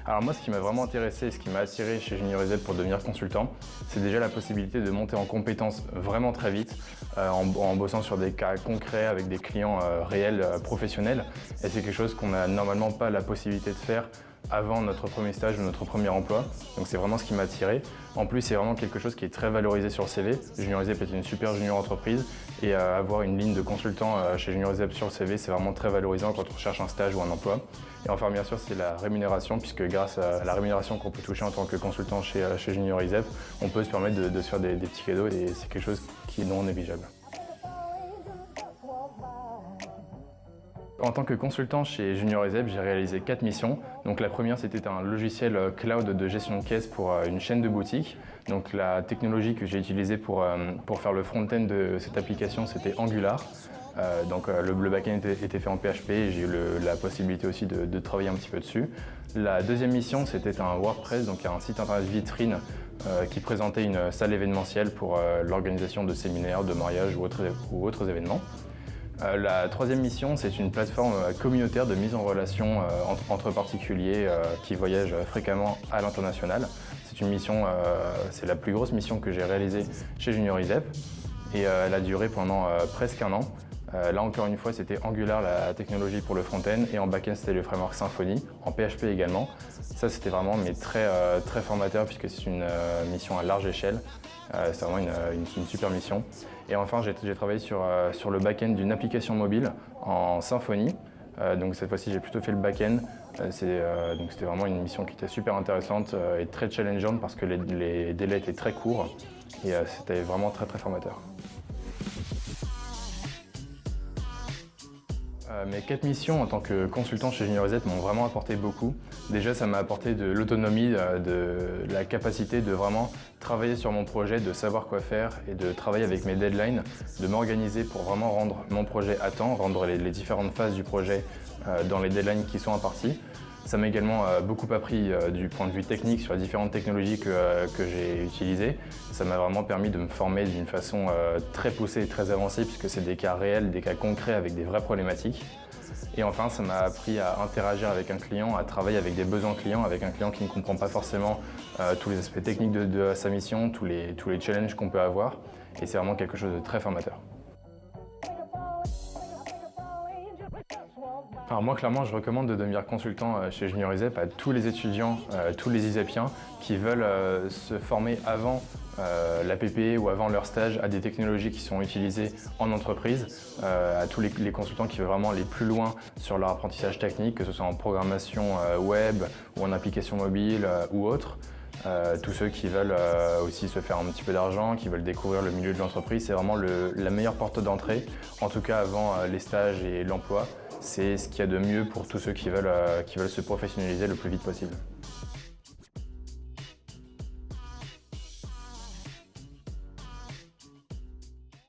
Alors moi, ce qui m'a vraiment intéressé et ce qui m'a attiré chez Junior ESEB pour devenir consultant, c'est déjà la possibilité de monter en compétences vraiment très vite en bossant sur des cas concrets avec des clients réels, professionnels. Et c'est quelque chose qu'on n'a normalement pas la possibilité de faire avant notre premier stage ou notre premier emploi. Donc c'est vraiment ce qui m'a attiré. En plus, c'est vraiment quelque chose qui est très valorisé sur le CV. Junior ESEB est une super junior entreprise et avoir une ligne de consultant chez Junior ESEB sur le CV, c'est vraiment très valorisant quand on cherche un stage ou un emploi. Et enfin, bien sûr, c'est la rémunération, puisque grâce à la rémunération qu'on peut toucher en tant que consultant chez Junior ESEB, on peut se permettre de se faire des petits cadeaux et c'est quelque chose qui est non négligeable. En tant que consultant chez Junior ESEB, j'ai réalisé 4 missions. Donc la première, c'était un logiciel cloud de gestion de caisse pour une chaîne de boutique. Donc la technologie que j'ai utilisée pour faire le front-end de cette application, c'était Angular. Le back-end était fait en PHP et j'ai eu la possibilité aussi de travailler un petit peu dessus. La deuxième mission, c'était un WordPress, donc un site internet vitrine qui présentait une salle événementielle pour l'organisation de séminaires, de mariages ou autres événements. La troisième mission, c'est une plateforme communautaire de mise en relation entre particuliers qui voyagent fréquemment à l'international. C'est une mission, c'est la plus grosse mission que j'ai réalisée chez Junior ESEB et elle a duré pendant presque un an. Là encore une fois, c'était Angular la technologie pour le front-end et en back-end c'était le framework Symfony, en PHP également. Ça c'était vraiment très formateur puisque c'est une mission à large échelle. C'est vraiment une super mission. Et enfin, j'ai travaillé sur le back-end d'une application mobile en Symfony. Donc cette fois-ci, j'ai plutôt fait le back-end. Donc c'était vraiment une mission qui était super intéressante et très challengeante parce que les délais étaient très courts et c'était vraiment très formateur. Mes 4 missions en tant que consultant chez Junior ESEB m'ont vraiment apporté beaucoup. Déjà, ça m'a apporté de l'autonomie, de la capacité de vraiment travailler sur mon projet, de savoir quoi faire et de travailler avec mes deadlines, de m'organiser pour vraiment rendre mon projet à temps, rendre les différentes phases du projet dans les deadlines qui sont impartis. Ça m'a également beaucoup appris du point de vue technique sur les différentes technologies que j'ai utilisées. Ça m'a vraiment permis de me former d'une façon très poussée et très avancée puisque c'est des cas réels, des cas concrets avec des vraies problématiques. Et enfin, ça m'a appris à interagir avec un client, à travailler avec des besoins clients, avec un client qui ne comprend pas forcément tous les aspects techniques de sa mission, tous les challenges qu'on peut avoir. Et c'est vraiment quelque chose de très formateur. Alors moi, clairement, je recommande de devenir consultant chez Junior ESEB à tous les étudiants, tous les ISEPiens qui veulent se former avant l'APP ou avant leur stage à des technologies qui sont utilisées en entreprise, à tous les consultants qui veulent vraiment aller plus loin sur leur apprentissage technique, que ce soit en programmation web ou en application mobile ou autre. Tous ceux qui veulent aussi se faire un petit peu d'argent, qui veulent découvrir le milieu de l'entreprise, c'est vraiment la meilleure porte d'entrée, en tout cas avant les stages et l'emploi. C'est ce qu'il y a de mieux pour tous ceux qui veulent se professionnaliser le plus vite possible.